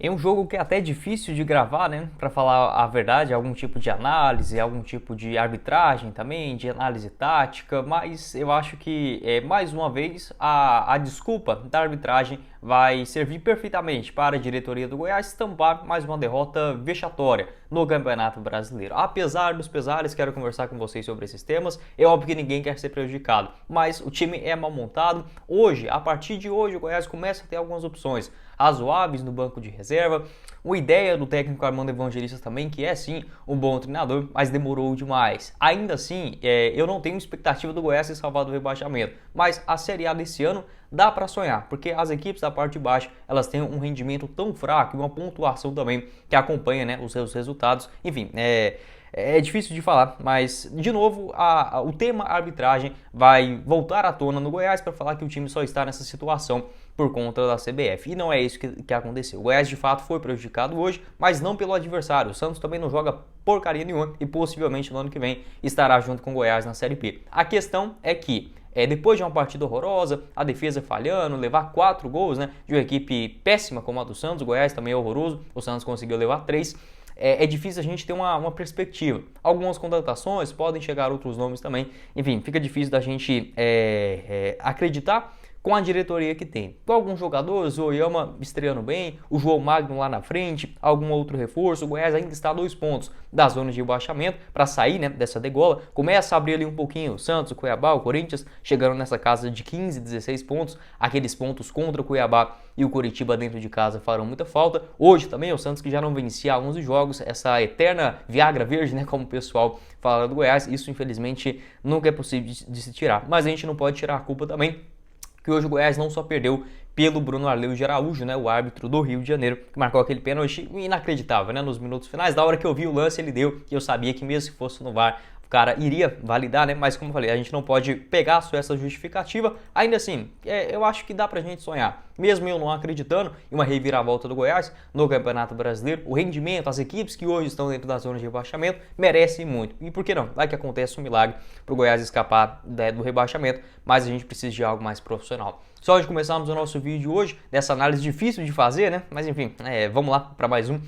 É um jogo que é até difícil de gravar, né? Para falar a verdade, algum tipo de análise, algum tipo de arbitragem também, de análise tática, mas eu acho que, mais uma vez, a desculpa da arbitragem vai servir perfeitamente para a diretoria do Goiás estampar mais uma derrota vexatória no Campeonato Brasileiro. Apesar dos pesares, quero conversar com vocês sobre esses temas. É óbvio que ninguém quer ser prejudicado, mas o time é mal montado. Hoje, a partir de hoje, o Goiás começa a ter algumas opções razoáveis no banco de reserva. Uma ideia do técnico Armando Evangelista também, que é sim um bom treinador, mas demorou demais. Ainda assim, eu não tenho expectativa do Goiás ser salvado do rebaixamento, mas a Série A desse ano dá para sonhar, porque as equipes da parte de baixo elas têm um rendimento tão fraco e uma pontuação também que acompanha, né, os seus resultados. Enfim, é difícil de falar, mas de novo o tema arbitragem vai voltar à tona no Goiás para falar que o time só está nessa situação por conta da CBF. E não é isso que aconteceu. O Goiás de fato foi prejudicado hoje, mas não pelo adversário. O Santos também não joga porcaria nenhuma e possivelmente no ano que vem estará junto com o Goiás na Série B. A questão é que depois de uma partida horrorosa, a defesa falhando, levar 4 gols, né, de uma equipe péssima como a do Santos, o Goiás também é horroroso, o Santos conseguiu levar 3. É difícil a gente ter uma perspectiva. Algumas contratações, podem chegar outros nomes também. Enfim, fica difícil da gente acreditar com a diretoria que tem. Com alguns jogadores, o Oyama estreando bem, o João Magno lá na frente, algum outro reforço. O Goiás ainda está a 2 pontos da zona de rebaixamento para sair, né, dessa degola. Começa a abrir ali um pouquinho o Santos, o Cuiabá, o Corinthians, chegando nessa casa de 15, 16 pontos. Aqueles pontos contra o Cuiabá e o Coritiba dentro de casa farão muita falta. Hoje também o Santos, que já não vencia há 11 jogos, essa eterna Viagra verde, né, como o pessoal fala do Goiás, isso infelizmente nunca é possível de se tirar. Mas a gente não pode tirar a culpa também que hoje o Goiás não só perdeu pelo Bruno Arleu de Araújo, né, o árbitro do Rio de Janeiro, que marcou aquele pênalti inacreditável, né, nos minutos finais. Da hora que eu vi o lance, ele deu, e eu sabia que mesmo se fosse no VAR, o cara iria validar, né, mas como eu falei, a gente não pode pegar só essa justificativa. Ainda assim, eu acho que dá pra gente sonhar. Mesmo eu não acreditando em uma reviravolta do Goiás no Campeonato Brasileiro, o rendimento, as equipes que hoje estão dentro da zona de rebaixamento merecem muito. E por que não? Vai que acontece um milagre para o Goiás escapar do rebaixamento, mas a gente precisa de algo mais profissional. Só de começarmos o nosso vídeo hoje, dessa análise difícil de fazer, né? Mas enfim, vamos lá para mais um.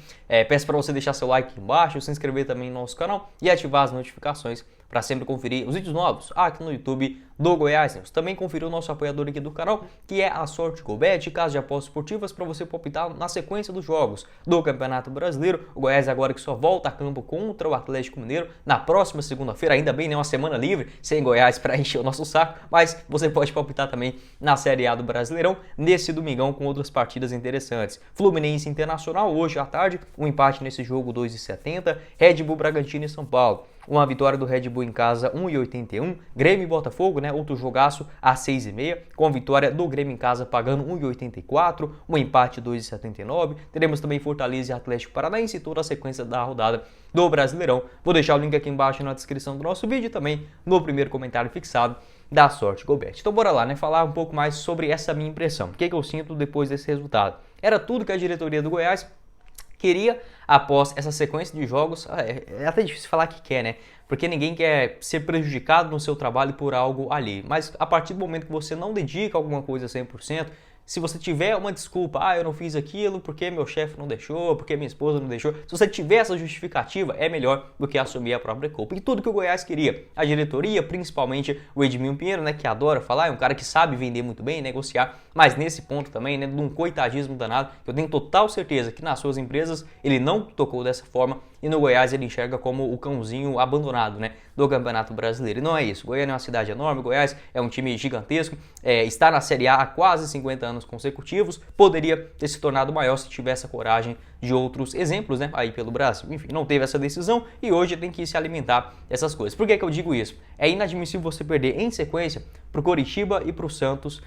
Peço para você deixar seu like aqui embaixo, se inscrever também no nosso canal e ativar as notificações para sempre conferir os vídeos novos aqui no YouTube do Goiás News. Também conferir o nosso apoiador aqui do canal, que é a Sorte Gobet, casa de apostas esportivas para você palpitar na sequência dos jogos do Campeonato Brasileiro. O Goiás agora que só volta a campo contra o Atlético Mineiro na próxima segunda-feira, ainda bem, né, uma semana livre, sem Goiás para encher o nosso saco, mas você pode palpitar também na Série A do Brasileirão nesse domingão com outras partidas interessantes. Fluminense Internacional hoje à tarde, um empate nesse jogo 2,70, Red Bull Bragantino e São Paulo. Uma vitória do Red Bull em casa, 1,81. Grêmio e Botafogo, né? Outro jogaço a 6,5. Com a vitória do Grêmio em casa pagando 1,84. Um empate 2,79. Teremos também Fortaleza e Atlético Paranaense e toda a sequência da rodada do Brasileirão. Vou deixar o link aqui embaixo na descrição do nosso vídeo e também no primeiro comentário fixado da Sorte Gobet. Então bora lá, né? Falar um pouco mais sobre essa minha impressão. O que eu sinto depois desse resultado? Era tudo que a diretoria do Goiás queria após essa sequência de jogos. É até difícil falar que quer, né? Porque ninguém quer ser prejudicado no seu trabalho por algo ali. Mas a partir do momento que você não dedica alguma coisa 100%, se você tiver uma desculpa, eu não fiz aquilo porque meu chefe não deixou, porque minha esposa não deixou, se você tiver essa justificativa, é melhor do que assumir a própria culpa. E tudo que o Goiás queria, a diretoria, principalmente o Edminho Pinheiro, né, que adora falar, é um cara que sabe vender muito bem, negociar, mas nesse ponto também, né, de um coitadismo danado, eu tenho total certeza que nas suas empresas ele não tocou dessa forma e no Goiás ele enxerga como o cãozinho abandonado, né, do Campeonato Brasileiro. E não é isso. Goiânia é uma cidade enorme, Goiás é um time gigantesco, está na Série A há quase 50 anos consecutivos, poderia ter se tornado maior se tivesse a coragem de outros exemplos, né, aí pelo Brasil. Enfim, não teve essa decisão e hoje tem que se alimentar dessas coisas. Por que eu digo isso? É inadmissível você perder em sequência para o Coritiba e para o Santos.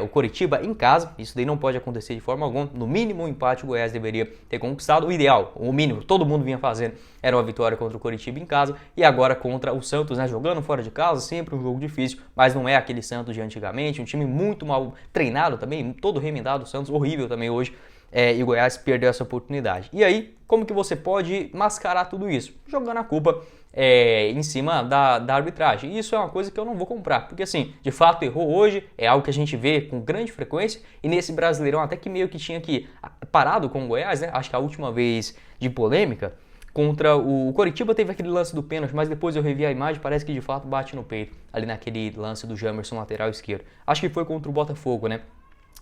O Coritiba em casa, isso daí não pode acontecer de forma alguma. No mínimo, um empate o Goiás deveria ter conquistado. O ideal, o mínimo, todo mundo vinha fazendo, era uma vitória contra o Coritiba em casa e agora contra o Santos, né, jogando fora de casa, sempre um jogo difícil, mas não é aquele Santos de antigamente, um time muito mal treinado também, todo remendado, o Santos horrível também hoje. E o Goiás perdeu essa oportunidade. E aí, como que você pode mascarar tudo isso? Jogando a culpa em cima da arbitragem. E isso é uma coisa que eu não vou comprar, porque assim, de fato errou hoje, é algo que a gente vê com grande frequência, e nesse Brasileirão até que meio que tinha que parado com o Goiás, né? Acho que a última vez de polêmica contra o Coritiba teve aquele lance do pênalti, mas depois eu revi a imagem, parece que de fato bate no peito, ali naquele lance do Jamerson lateral esquerdo. Acho que foi contra o Botafogo, né?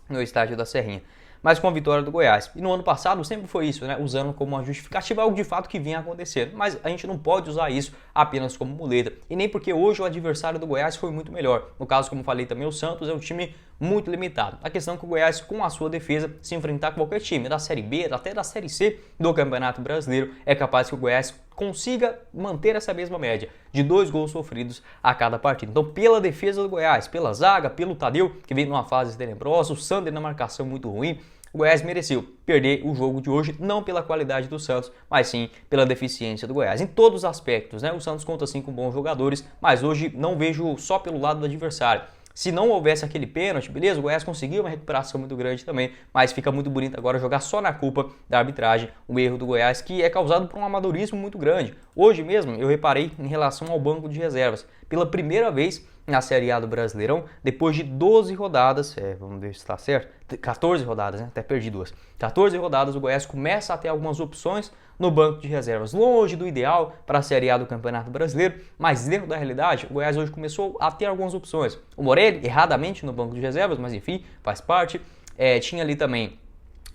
No estádio da Serrinha. Mas com a vitória do Goiás. E no ano passado sempre foi isso, né? Usando como uma justificativa algo de fato que vinha acontecendo. Mas a gente não pode usar isso apenas como muleta. E nem porque hoje o adversário do Goiás foi muito melhor. No caso, como falei também, o Santos é um time muito limitado. A questão é que o Goiás, com a sua defesa, se enfrentar com qualquer time da Série B, até da Série C do Campeonato Brasileiro, é capaz que o Goiás consiga manter essa mesma média de 2 gols sofridos a cada partida. Então, pela defesa do Goiás, pela zaga, pelo Tadeu, que vem numa fase tenebrosa, o Sander na marcação muito ruim, o Goiás mereceu perder o jogo de hoje, não pela qualidade do Santos, mas sim pela deficiência do Goiás. Em todos os aspectos, né? O Santos conta sim com bons jogadores, mas hoje não vejo só pelo lado do adversário. Se não houvesse aquele pênalti, beleza, o Goiás conseguiu uma recuperação muito grande também, mas fica muito bonito agora jogar só na culpa da arbitragem, o erro do Goiás, que é causado por um amadorismo muito grande. Hoje mesmo eu reparei em relação ao banco de reservas. Pela primeira vez na Série A do Brasileirão, depois de 12 rodadas, vamos ver se está certo, 14 rodadas, né? Até perdi duas. 14 rodadas, o Goiás começa a ter algumas opções no banco de reservas, longe do ideal para a Série A do Campeonato Brasileiro, mas dentro da realidade, o Goiás hoje começou a ter algumas opções. O Morelli, erradamente no banco de reservas, mas enfim, faz parte. Tinha ali também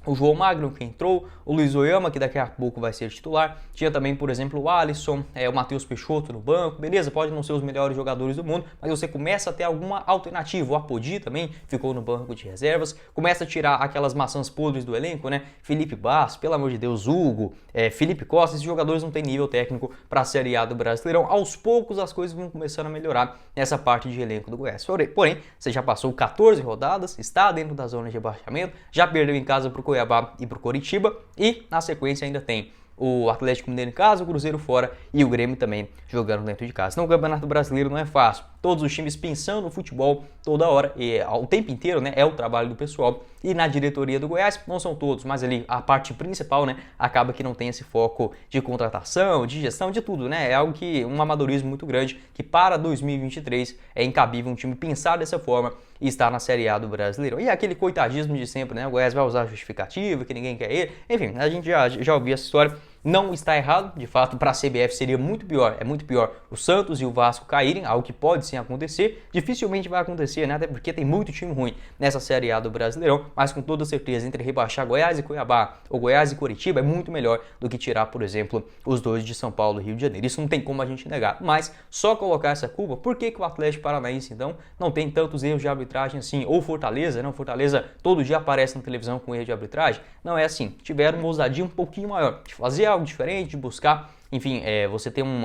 o João Magno, que entrou, o Luiz Oyama, que daqui a pouco vai ser titular. Tinha também, por exemplo, o Alisson, o Matheus Peixoto no banco. Beleza, pode não ser os melhores jogadores do mundo, mas você começa a ter alguma alternativa. O Apodi também ficou no banco de reservas. Começa a tirar aquelas maçãs podres do elenco, né? Felipe Basso, pelo amor de Deus, Hugo, Felipe Costa. Esses jogadores não têm nível técnico para a Série A do Brasileirão. Aos poucos as coisas vão começando a melhorar nessa parte de elenco do Goiás. Porém, você já passou 14 rodadas, está dentro da zona de rebaixamento, já perdeu em casa para o Cuiabá e para o Coritiba, e na sequência ainda tem o Atlético Mineiro em casa, o Cruzeiro fora e o Grêmio também jogando dentro de casa. Então o Campeonato Brasileiro não é fácil. Todos os times pensando no futebol toda hora, e o tempo inteiro, né, é o trabalho do pessoal. E na diretoria do Goiás, não são todos, mas ali a parte principal, né, acaba que não tem esse foco de contratação, de gestão, de tudo, né? É algo que, um amadorismo muito grande, que para 2023 é incabível um time pensar dessa forma e estar na Série A do Brasileiro. E aquele coitadismo de sempre, né? O Goiás vai usar justificativa, que ninguém quer ele. Enfim, a gente já ouviu essa história. Não está errado, de fato, para a CBF seria muito pior, é muito pior o Santos e o Vasco caírem, algo que pode sim acontecer, dificilmente vai acontecer, né? Até porque tem muito time ruim nessa Série A do Brasileirão, mas com toda certeza, entre rebaixar Goiás e Cuiabá ou Goiás e Coritiba, é muito melhor do que tirar, por exemplo, os dois de São Paulo e Rio de Janeiro. Isso não tem como a gente negar, mas só colocar essa culpa, por que o Atlético Paranaense, então, não tem tantos erros de arbitragem assim? Ou Fortaleza, né? Fortaleza todo dia aparece na televisão com erro de arbitragem? Não é assim, tiveram uma ousadia um pouquinho maior, de fazer algo diferente, de buscar, enfim, você ter um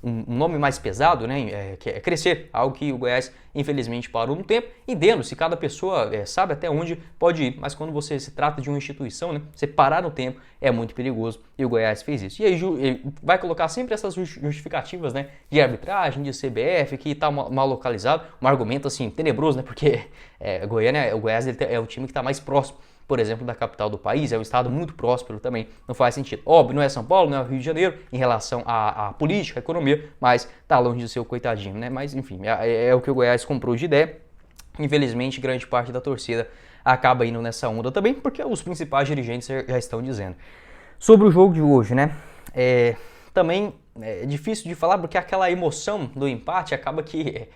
nome mais pesado, né, que é crescer, algo que o Goiás infelizmente parou no tempo, entendo, se cada pessoa sabe até onde pode ir, mas quando você se trata de uma instituição, né, você parar no tempo é muito perigoso, e o Goiás fez isso. E aí vai colocar sempre essas justificativas, né, de arbitragem, de CBF, que está mal localizado, um argumento assim tenebroso, né, porque o Goiás ele é o time que está mais próximo, por exemplo, da capital do país, é um estado muito próspero também, não faz sentido. Óbvio, não é São Paulo, não é o Rio de Janeiro, em relação à política, à economia, mas tá longe de ser o coitadinho, né? Mas, enfim, é o que o Goiás comprou de ideia. Infelizmente, grande parte da torcida acaba indo nessa onda também, porque os principais dirigentes já estão dizendo. Sobre o jogo de hoje, né? Também é difícil de falar porque aquela emoção do empate acaba que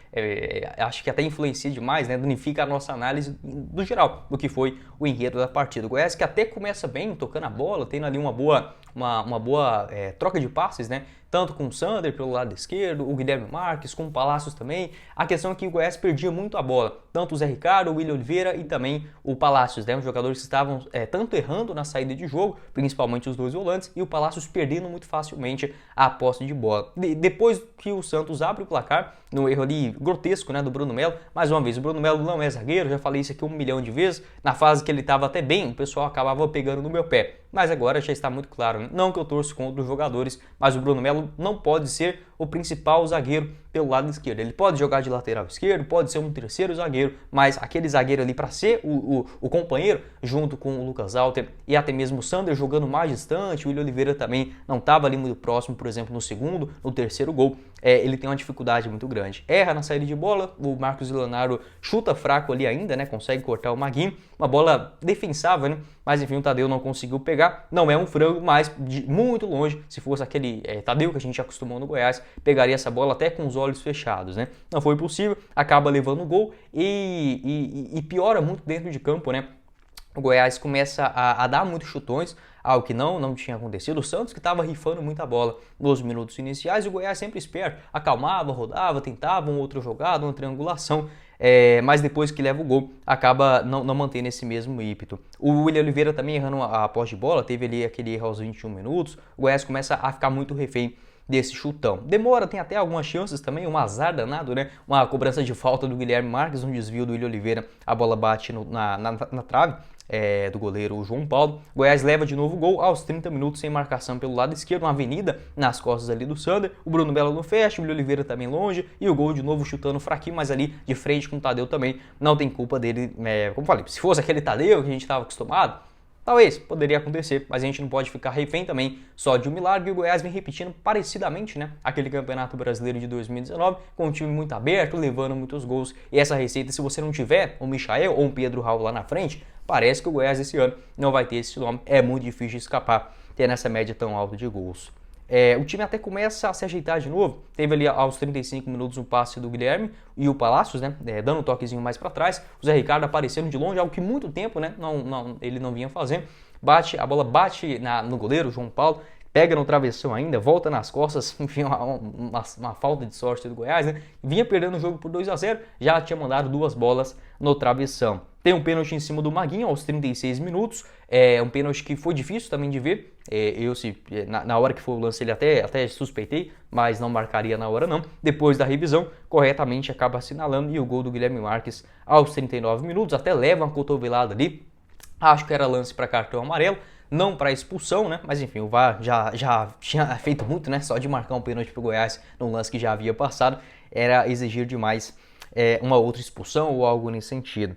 acho que até influencia demais, né? Danifica a nossa análise do geral do que foi o enredo da partida. O Goiás que até começa bem, tocando a bola, tendo ali uma boa troca de passes, né? Tanto com o Sander pelo lado esquerdo, o Guilherme Marques, com o Palácios também. A questão é que o Goiás perdia muito a bola, tanto o Zé Ricardo, o William Oliveira e também o Palácios, né? Os jogadores que estavam tanto errando na saída de jogo, principalmente os dois volantes, e o Palácios perdendo muito facilmente a posse de bola. Depois que o Santos abre o placar, no erro ali grotesco, né, do Bruno Melo, mais uma vez, o Bruno Melo não é zagueiro, já falei isso aqui 1 milhão de vezes, na fase que ele estava até bem, o pessoal acabava pegando no meu pé, mas agora já está muito claro, né? Não que eu torço contra os jogadores, mas o Bruno Melo não pode ser o principal zagueiro pelo lado esquerdo. Ele pode jogar de lateral esquerdo, pode ser um terceiro zagueiro, mas aquele zagueiro ali para ser o companheiro junto com o Lucas Alter e até mesmo o Sander jogando mais distante, o William Oliveira também não estava ali muito próximo, por exemplo, no segundo, no terceiro gol, ele tem uma dificuldade muito grande. Erra na saída de bola, o Marcos Leonardo chuta fraco ali ainda, né, consegue cortar o Maguinho, uma bola defensável, né, mas enfim, o Tadeu não conseguiu pegar, não é um frango, mas de muito longe, se fosse aquele Tadeu que a gente acostumou no Goiás, pegaria essa bola até com os olhos fechados, né? Não foi possível, acaba levando o gol e piora muito dentro de campo, né? O Goiás começa a dar muitos chutões, algo que não tinha acontecido. O Santos que estava rifando muita bola nos minutos iniciais, e o Goiás sempre esperto, acalmava, rodava, tentava uma outra jogada, uma triangulação, mas depois que leva o gol, acaba não mantendo esse mesmo ímpeto. O William Oliveira também errando a posse de bola, teve ali aquele erro aos 21 minutos, o Goiás começa a ficar muito refém desse chutão. Demora, tem até algumas chances também, um azar danado, né? Uma cobrança de falta do Guilherme Marques, um desvio do William Oliveira, a bola bate na trave do goleiro João Paulo. Goiás leva de novo o gol aos 30 minutos sem marcação pelo lado esquerdo, uma avenida nas costas ali do Sander, o Bruno Melo não fecha, o William Oliveira também longe, e o gol de novo chutando fraquinho, mas ali de frente com o Tadeu também, não tem culpa dele, como falei, se fosse aquele Tadeu que a gente estava acostumado, talvez, poderia acontecer, mas a gente não pode ficar refém também só de um milagre, e o Goiás vem repetindo parecidamente, né, aquele Campeonato Brasileiro de 2019, com um time muito aberto, levando muitos gols, e essa receita, se você não tiver um Michael ou um Pedro Raul lá na frente, parece que o Goiás esse ano não vai ter esse nome, é muito difícil de escapar, ter nessa média tão alta de gols. O time até começa a se ajeitar de novo, teve ali aos 35 minutos um passe do Guilherme e o Palácios, né, dando um toquezinho mais para trás, o Zé Ricardo aparecendo de longe, algo que muito tempo, né, ele não vinha fazendo, a bola bate no goleiro, João Paulo, pega no travessão ainda, volta nas costas, enfim, uma falta de sorte do Goiás, né, vinha perdendo o jogo por 2-0, já tinha mandado 2 bolas no travessão. Tem um pênalti em cima do Maguinho aos 36 minutos, um pênalti que foi difícil também de ver, na hora que foi o lance ele até suspeitei, mas não marcaria na hora não. Depois da revisão, corretamente acaba assinalando, e o gol do Guilherme Marques aos 39 minutos, até leva uma cotovelada ali, acho que era lance para cartão amarelo, não para expulsão, né? Mas enfim, o VAR já tinha feito muito, né? Só de marcar um pênalti para o Goiás num lance que já havia passado, era exigir demais uma outra expulsão ou algo nesse sentido.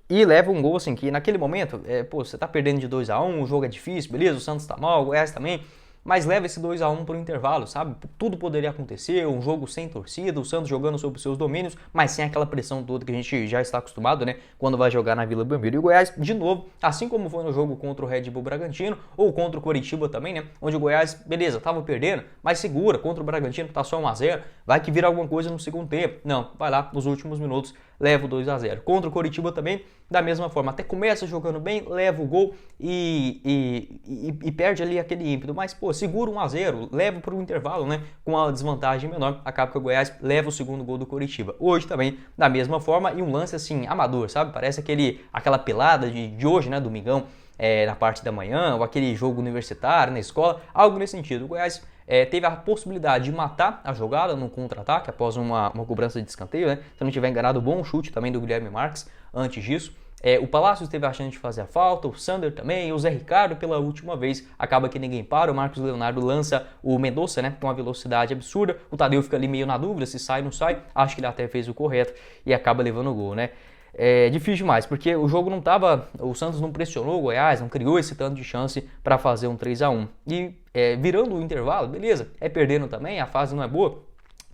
E leva um gol assim que naquele momento, você tá perdendo de 2-1, o jogo é difícil, beleza, o Santos tá mal, o Goiás também, mas leva esse 2-1 pro intervalo, sabe? Tudo poderia acontecer, um jogo sem torcida, o Santos jogando sob os seus domínios, mas sem aquela pressão toda que a gente já está acostumado, né? Quando vai jogar na Vila Belmiro. E o Goiás, de novo, assim como foi no jogo contra o Red Bull Bragantino, ou contra o Coritiba também, né? Onde o Goiás, beleza, tava perdendo, mas segura, contra o Bragantino tá só 1-0, vai que vira alguma coisa no segundo tempo. Não, vai lá, nos últimos minutos, leva o 2-0. Contra o Coritiba também, da mesma forma, até começa jogando bem, leva o gol e perde ali aquele ímpeto, mas pô, segura 1-0, leva para o intervalo, né, com uma desvantagem menor, acaba que o Goiás leva o segundo gol do Coritiba. Hoje também, da mesma forma, e um lance assim, amador, sabe, parece aquela pelada de hoje, né, domingão, na parte da manhã, ou aquele jogo universitário na escola, algo nesse sentido. O Goiás teve a possibilidade de matar a jogada no contra-ataque após uma cobrança de escanteio, né? Se eu não estiver enganado, bom chute também do Guilherme Marques antes disso. O Palácios teve a chance de fazer a falta, o Sander também, o Zé Ricardo pela última vez, acaba que ninguém para, o Marcos Leonardo lança o Mendonça, né, com uma velocidade absurda, o Tadeu fica ali meio na dúvida se sai ou não sai, acho que ele até fez o correto e acaba levando o gol, né. Difícil demais, porque o jogo não tava, o Santos não pressionou o Goiás, não criou esse tanto de chance para fazer um 3-1. E virando o intervalo, beleza, perdendo também, a fase não é boa,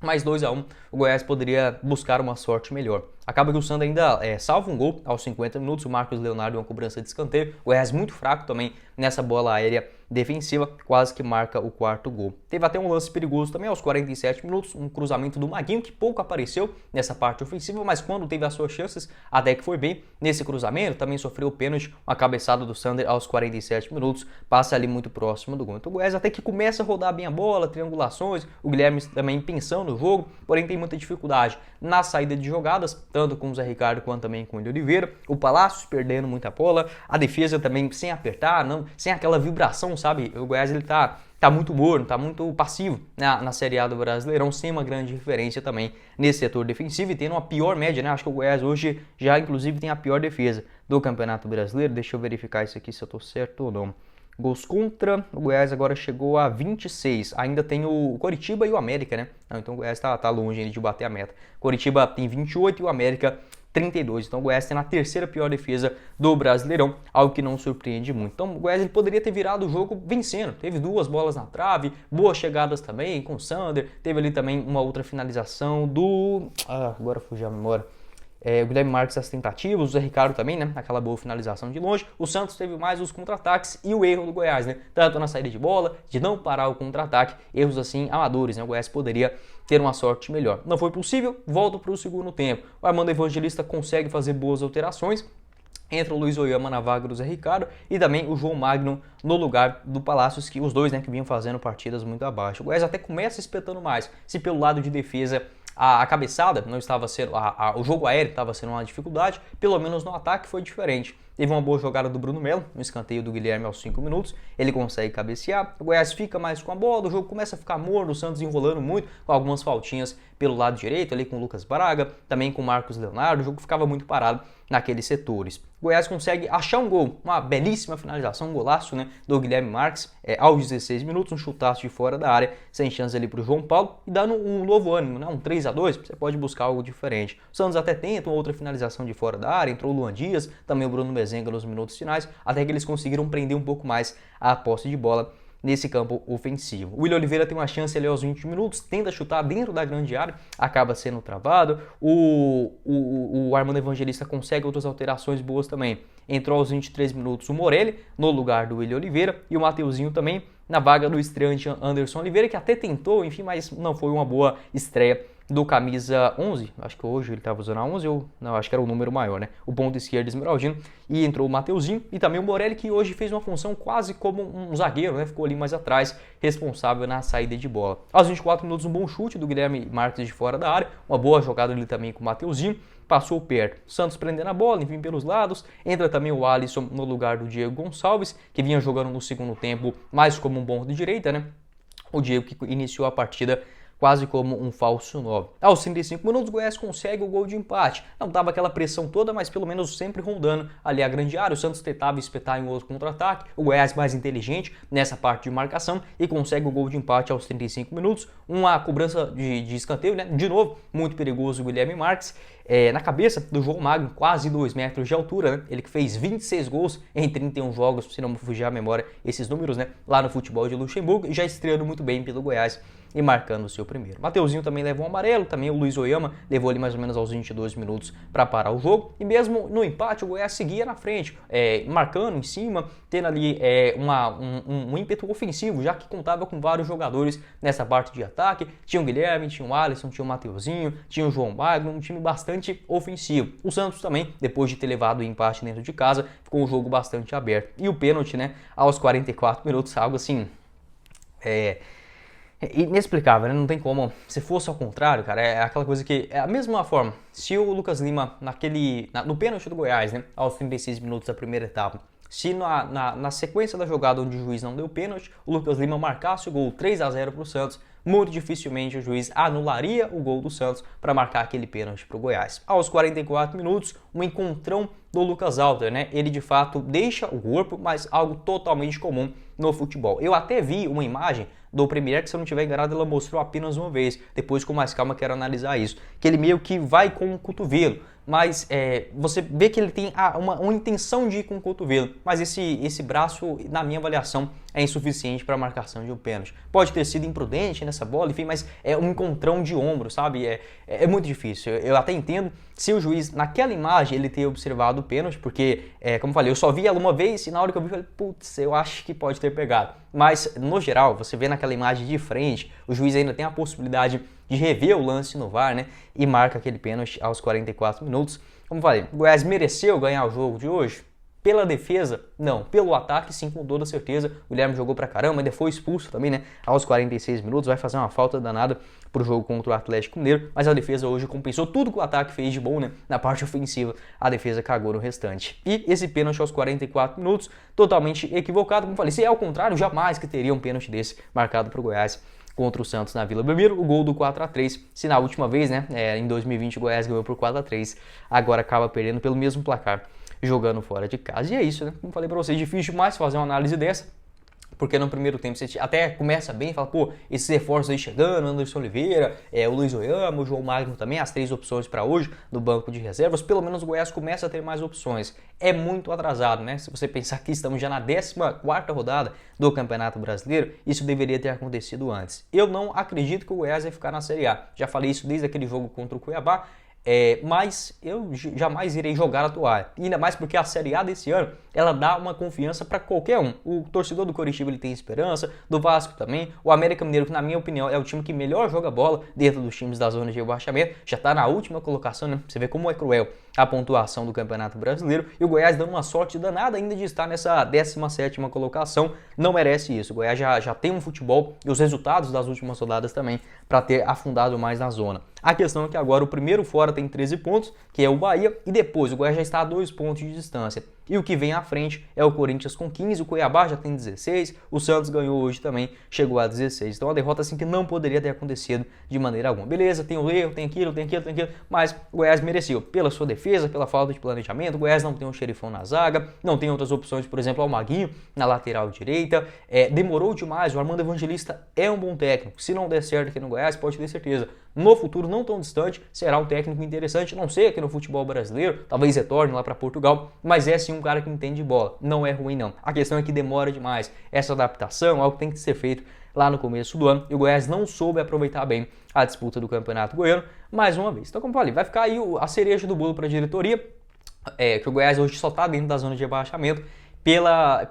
mas 2-1, o Goiás poderia buscar uma sorte melhor. Acaba que o Sander ainda salva um gol aos 50 minutos, o Marcos Leonardo uma cobrança de escanteio, o Goiás muito fraco também nessa bola aérea defensiva, quase que marca o 4º gol. Teve até um lance perigoso também aos 47 minutos, um cruzamento do Maguinho, que pouco apareceu nessa parte ofensiva, mas quando teve as suas chances, até que foi bem nesse cruzamento, também sofreu o pênalti, uma cabeçada do Sander aos 47 minutos, passa ali muito próximo do gol. Então o Goiás até que começa a rodar bem a bola, triangulações, o Guilherme também pensando no jogo, porém tem muita dificuldade na saída de jogadas, tanto com o Zé Ricardo quanto também com o William Oliveira, o Palácios perdendo muita bola, a defesa também sem apertar, sem aquela vibração, sabe? O Goiás ele tá muito morno, tá muito passivo na Série A do Brasileirão, sem uma grande referência também nesse setor defensivo e tendo uma pior média, né? Acho que o Goiás hoje já inclusive tem a pior defesa do Campeonato Brasileiro. Deixa eu verificar isso aqui se eu tô certo ou não. Gols contra, o Goiás agora chegou a 26. Ainda tem o Coritiba e o América, né? Não, então o Goiás tá longe de bater a meta. Coritiba tem 28 e o América 32. Então o Goiás tem a terceira pior defesa do Brasileirão, algo que não surpreende muito. Então o Goiás ele poderia ter virado o jogo vencendo. Teve 2 bolas na trave, boas chegadas também com o Sander. Teve ali também uma outra finalização do... agora fugiu a memória. O Guilherme Marques as tentativas, o Zé Ricardo também, né? Aquela boa finalização de longe. O Santos teve mais os contra-ataques e o erro do Goiás, né? Tanto na saída de bola, de não parar o contra-ataque, erros assim amadores, né? O Goiás poderia ter uma sorte melhor. Não foi possível, volta para o segundo tempo. O Armando Evangelista consegue fazer boas alterações. Entra o Luiz Oyama na vaga do Zé Ricardo e também o João Magno no lugar do Palácios, que os dois, né, que vinham fazendo partidas muito abaixo. O Goiás até começa espetando mais, se pelo lado de defesa a cabeçada não estava sendo, o jogo aéreo estava sendo uma dificuldade, pelo menos no ataque foi diferente. Teve uma boa jogada do Bruno Melo, no escanteio do Guilherme aos 5 minutos, ele consegue cabecear, o Goiás fica mais com a bola, o jogo começa a ficar morno, o Santos enrolando muito, com algumas faltinhas pelo lado direito, ali com o Lucas Braga, também com o Marcos Leonardo, o jogo ficava muito parado naqueles setores. O Goiás consegue achar um gol, uma belíssima finalização, um golaço, né, do Guilherme Marques, aos 16 minutos, um chutaço de fora da área, sem chance ali para o João Paulo, e dando um novo ânimo, né, um 3-2, você pode buscar algo diferente. O Santos até tenta uma outra finalização de fora da área, entrou o Luan Dias, também o Bruno Mezenga nos minutos finais, até que eles conseguiram prender um pouco mais a posse de bola nesse campo ofensivo. O Willian Oliveira tem uma chance ali aos 20 minutos, tenta chutar dentro da grande área, acaba sendo travado. O Armando Evangelista consegue outras alterações boas também. Entrou aos 23 minutos o Morelli no lugar do Willian Oliveira e o Mateuzinho também na vaga do estreante Anderson Oliveira, que até tentou, enfim, mas não foi uma boa estreia do camisa 11, acho que hoje ele estava usando a 11, ou não, acho que era o número maior, né? O ponto esquerdo esmeraldino, e entrou o Mateuzinho e também o Morelli, que hoje fez uma função quase como um zagueiro, né? Ficou ali mais atrás, responsável na saída de bola. Aos 24 minutos, um bom chute do Guilherme Marques de fora da área, uma boa jogada ali também com o Mateuzinho, passou perto. Santos prendendo a bola, enfim, pelos lados. Entra também o Alisson no lugar do Diego Gonçalves, que vinha jogando no segundo tempo mais como um bom de direita, né? O Diego que iniciou a partida quase como um falso 9. Aos 35 minutos, o Goiás consegue o gol de empate. Não estava aquela pressão toda, mas pelo menos sempre rondando ali a grande área. O Santos tentava espetar em outro contra-ataque. O Goiás mais inteligente nessa parte de marcação e consegue o gol de empate aos 35 minutos. Uma cobrança de escanteio, né? De novo, muito perigoso o Guilherme Marques. Na cabeça do João Magno, quase 2 metros de altura, né? Ele que fez 26 gols em 31 jogos, se não me fugir a memória, esses números, né? Lá no futebol de Luxemburgo, já estreando muito bem pelo Goiás e marcando o seu primeiro. Mateuzinho também levou um amarelo, também o Luiz Oyama levou ali mais ou menos aos 22 minutos para parar o jogo, e mesmo no empate o Goiás seguia na frente, marcando em cima, tendo ali um ímpeto ofensivo, já que contava com vários jogadores nessa parte de ataque. Tinha o Guilherme, tinha o Alisson, tinha o Mateuzinho, tinha o João Magno, um time bastante ofensivo. O Santos também, depois de ter levado o empate dentro de casa, ficou um jogo bastante aberto. E o pênalti, né, aos 44 minutos, algo assim, inexplicável, né? Não tem como. Se fosse ao contrário, cara, é aquela coisa que é a mesma forma. Se o Lucas Lima, no pênalti do Goiás, né, aos 36 minutos da primeira etapa, se na sequência da jogada onde o juiz não deu pênalti, o Lucas Lima marcasse o gol 3-0 para o Santos, muito dificilmente o juiz anularia o gol do Santos para marcar aquele pênalti para o Goiás. Aos 44 minutos, um encontrão do Lucas Alter, né? Ele de fato deixa o corpo, mas algo totalmente comum no futebol. Eu até vi uma imagem do Premier, que se eu não estiver enganado, ela mostrou apenas uma vez. Depois, com mais calma, quero analisar isso. Que ele meio que vai com o cotovelo, mas você vê que ele tem uma intenção de ir com o cotovelo, mas esse braço, na minha avaliação, é insuficiente para a marcação de um pênalti. Pode ter sido imprudente nessa bola, enfim, mas é um encontrão de ombro, sabe? É muito difícil. Eu até entendo se o juiz, naquela imagem, ele ter observado o pênalti, porque, como eu falei, eu só vi ela uma vez e na hora que eu vi, eu falei, putz, eu acho que pode ter pegado. Mas, no geral, você vê naquela imagem de frente, o juiz ainda tem a possibilidade de rever o lance no VAR, né? E marca aquele pênalti aos 44 minutos. Como eu falei, o Goiás mereceu ganhar o jogo de hoje? Pela defesa, não. Pelo ataque, sim, com toda certeza. O Guilherme jogou pra caramba, ainda foi expulso também, né? Aos 46 minutos, vai fazer uma falta danada pro jogo contra o Atlético Mineiro, mas a defesa hoje compensou tudo que o ataque fez de bom, né? Na parte ofensiva, a defesa cagou no restante. E esse pênalti aos 44 minutos, totalmente equivocado. Como eu falei, se é ao contrário, jamais que teria um pênalti desse marcado pro Goiás contra o Santos na Vila Belmiro, o gol do 4-3, se na última vez, né, em 2020 o Goiás ganhou por 4-3, agora acaba perdendo pelo mesmo placar, jogando fora de casa. E é isso, né, como falei pra vocês, difícil demais fazer uma análise dessa, Porque no primeiro tempo você até começa bem, fala, pô, esses reforços aí chegando, Anderson Oliveira, o Luiz Oyama, o João Magno também, as 3 opções para hoje do banco de reservas, pelo menos o Goiás começa a ter mais opções. É muito atrasado, né? Se você pensar que estamos já na 14ª rodada do Campeonato Brasileiro, isso deveria ter acontecido antes. Eu não acredito que o Goiás vai ficar na Série A. Já falei isso desde aquele jogo contra o Cuiabá. Mas eu jamais irei jogar a toalha, ainda mais porque a Série A desse ano, ela dá uma confiança para qualquer um. O torcedor do Coritiba ele tem esperança, do Vasco também, o América Mineiro, que na minha opinião é o time que melhor joga bola dentro dos times da zona de rebaixamento, já está na última colocação, né? Você vê como é cruel a pontuação do Campeonato Brasileiro, e o Goiás dando uma sorte danada ainda de estar nessa 17ª colocação, não merece isso. O Goiás já tem um futebol e os resultados das últimas rodadas também para ter afundado mais na zona. A questão é que agora o primeiro fora tem 13 pontos, que é o Bahia, e depois o Goiás já está a 2 pontos de distância. E o que vem à frente é o Corinthians com 15, o Cuiabá já tem 16, o Santos ganhou hoje também, chegou a 16. Então uma derrota assim que não poderia ter acontecido de maneira alguma. Beleza, tem o erro, tem aquilo, mas o Goiás mereceu. Pela sua defesa, pela falta de planejamento, o Goiás não tem um xerifão na zaga, não tem outras opções, por exemplo, o Maguinho na lateral direita. Demorou demais, o Armando Evangelista é um bom técnico. Se não der certo aqui no Goiás, pode ter certeza. No futuro não tão distante, será um técnico interessante, não sei aqui no futebol brasileiro, talvez retorne lá para Portugal, mas é sim um cara que entende de bola, não é ruim não. A questão é que demora demais, essa adaptação é algo que tem que ser feito lá no começo do ano, e o Goiás não soube aproveitar bem a disputa do Campeonato Goiano, mais uma vez. Então, como eu falei, vai ficar aí a cereja do bolo para a diretoria, que o Goiás hoje só está dentro da zona de rebaixamento, pela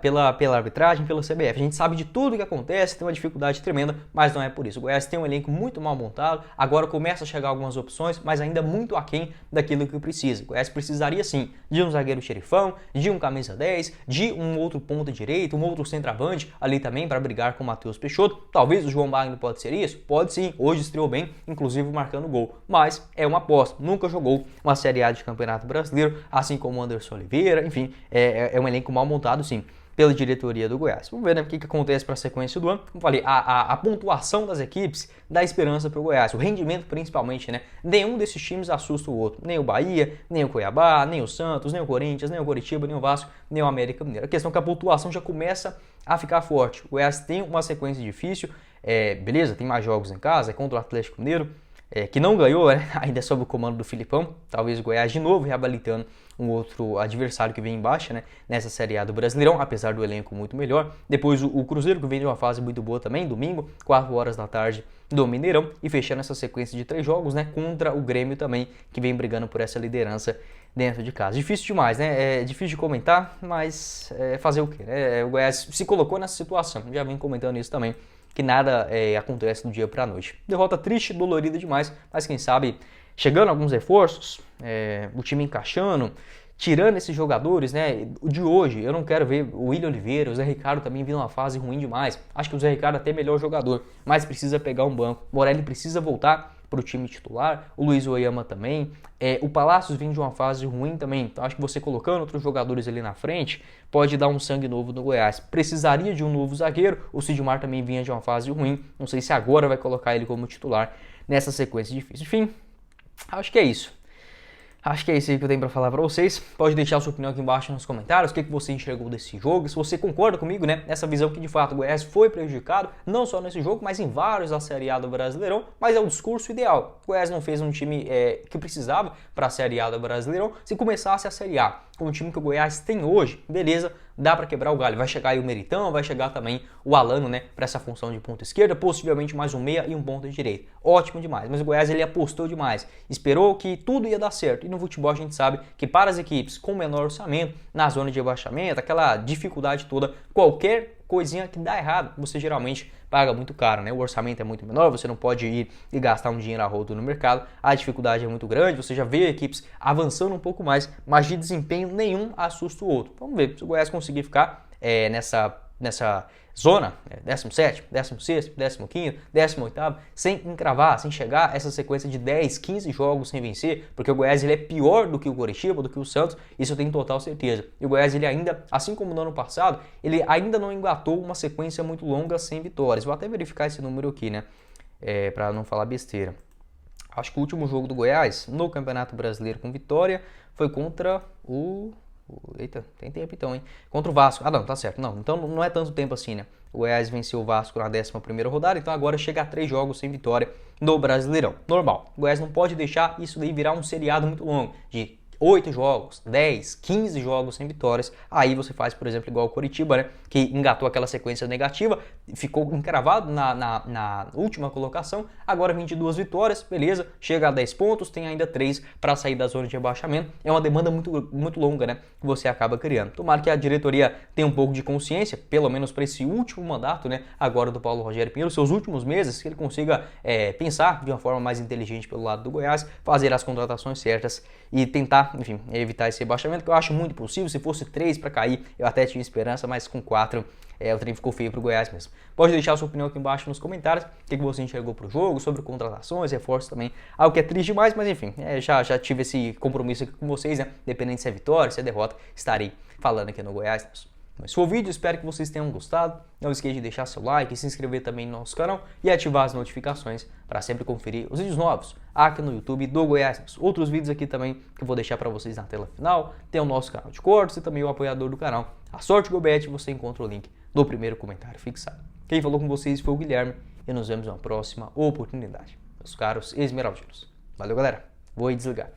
arbitragem, pela CBF. A gente sabe de tudo que acontece, tem uma dificuldade tremenda, mas não é por isso. O Goiás tem um elenco muito mal montado, agora começa a chegar algumas opções, mas ainda muito aquém daquilo que precisa. O Goiás precisaria sim de um zagueiro xerifão, de um camisa 10, de um outro ponta direito, um outro centroavante ali também para brigar com o Matheus Peixoto. Talvez o João Magno pode ser isso? Pode sim, hoje estreou bem, inclusive marcando gol, mas é uma aposta, nunca jogou uma Série A de Campeonato Brasileiro, assim como o Anderson Oliveira, enfim, é um elenco mal montado sim, pela diretoria do Goiás. Vamos ver, né, o que acontece para a sequência do ano. Como falei, a pontuação das equipes dá esperança para o Goiás, o rendimento principalmente, né? Nenhum desses times assusta o outro, nem o Bahia, nem o Cuiabá, nem o Santos, nem o Corinthians, nem o Coritiba, nem o Vasco, nem o América Mineiro. A questão é que a pontuação já começa a ficar forte. O Goiás tem uma sequência difícil, beleza, tem mais jogos em casa, é contra o Atlético Mineiro, que não ganhou, né? Ainda é sob o comando do Filipão, talvez o Goiás de novo reabilitando um outro adversário que vem em baixa, né? Nessa Série A do Brasileirão, apesar do elenco muito melhor. Depois o Cruzeiro, que vem de uma fase muito boa também, domingo, 4 horas da tarde do Mineirão, e fechando essa sequência de 3 jogos, né? Contra o Grêmio também, que vem brigando por essa liderança dentro de casa. Difícil demais, né? É difícil de comentar, mas fazer o quê, né? O Goiás se colocou nessa situação, já vem comentando isso também, que nada acontece do dia para a noite. Derrota triste, dolorida demais, mas quem sabe chegando alguns reforços, o time encaixando, tirando esses jogadores, né, de hoje. Eu não quero ver o William Oliveira, o Zé Ricardo também vindo uma fase ruim demais. Acho que o Zé Ricardo é até melhor jogador, mas precisa pegar um banco. Morelli precisa voltar para o time titular, o Luiz Oyama também, o Palácios vem de uma fase ruim também, então acho que você colocando outros jogadores ali na frente pode dar um sangue novo no Goiás. Precisaria de um novo zagueiro, o Sidmar também vinha de uma fase ruim, não sei se agora vai colocar ele como titular nessa sequência difícil. Enfim, acho que é isso. Acho que é isso aí que eu tenho para falar para vocês. Pode deixar a sua opinião aqui embaixo nos comentários, o que você enxergou desse jogo, se você concorda comigo, né, nessa visão que de fato o Goiás foi prejudicado, não só nesse jogo, mas em vários da Série A do Brasileirão, mas é o discurso ideal. O Goiás não fez um time que precisava para a Série A do Brasileirão. Se começasse a Série A com o time que o Goiás tem hoje, beleza, dá para quebrar o galho. Vai chegar aí o Meritão, vai chegar também o Alano, né, para essa função de ponta esquerda, possivelmente mais um meia e um ponta direita. Ótimo demais, mas o Goiás ele apostou demais, esperou que tudo ia dar certo. E no futebol a gente sabe que para as equipes com menor orçamento, na zona de rebaixamento, aquela dificuldade toda, qualquer coisinha que dá errado, você geralmente paga muito caro, né? O orçamento é muito menor, você não pode ir e gastar um dinheiro a rodo no mercado, a dificuldade é muito grande, você já vê equipes avançando um pouco mais, mas de desempenho nenhum assusta o outro. Vamos ver se o Goiás conseguir ficar nessa zona, 17º, 16º, 15º, 18º, sem encravar, sem chegar a essa sequência de 10, 15 jogos sem vencer, porque o Goiás ele é pior do que o Coritiba, do que o Santos, isso eu tenho total certeza. E o Goiás ele ainda, assim como no ano passado, ele ainda não engatou uma sequência muito longa sem vitórias. Vou até verificar esse número aqui, né, para não falar besteira. Acho que o último jogo do Goiás no Campeonato Brasileiro com vitória foi contra o Eita, tem tempo então, hein? Contra o Vasco. Ah, não, tá certo. Não, então não é tanto tempo assim, né? O Goiás venceu o Vasco na 11ª rodada, então agora chega a 3 jogos sem vitória no Brasileirão. Normal. O Goiás não pode deixar isso daí virar um seriado muito longo, de 8 jogos, 10, 15 jogos sem vitórias. Aí você faz, por exemplo, igual o Coritiba, né? Que engatou aquela sequência negativa, ficou encravado na última colocação. Agora 22 vitórias, beleza, chega a 10 pontos, tem ainda 3 para sair da zona de rebaixamento. É uma demanda muito longa, né? Que você acaba criando. Tomara que a diretoria tenha um pouco de consciência, pelo menos para esse último mandato, né? Agora do Paulo Rogério Pinheiro, seus últimos meses, que ele consiga pensar de uma forma mais inteligente pelo lado do Goiás, fazer as contratações certas e tentar, enfim, evitar esse rebaixamento, que eu acho muito possível. Se fosse 3 para cair, eu até tinha esperança, mas com 4 o trem ficou feio pro Goiás mesmo. Pode deixar a sua opinião aqui embaixo nos comentários, o que você enxergou pro jogo, sobre contratações, reforços também, algo que é triste demais, mas enfim, já tive esse compromisso aqui com vocês, né? Dependendo se é vitória, se é derrota, estarei falando aqui no Goiás. Mas foi o vídeo, espero que vocês tenham gostado. Não esqueça de deixar seu like, se inscrever também no nosso canal e ativar as notificações para sempre conferir os vídeos novos aqui no YouTube do Goiás. Outros vídeos aqui também que eu vou deixar para vocês na tela final. Tem o nosso canal de cortes e também o apoiador do canal, a Sorte GoBet. Você encontra o link no primeiro comentário fixado. Quem falou com vocês foi o Guilherme e nos vemos em uma próxima oportunidade. Meus caros esmeraldinos. Valeu, galera. Vou aí desligar.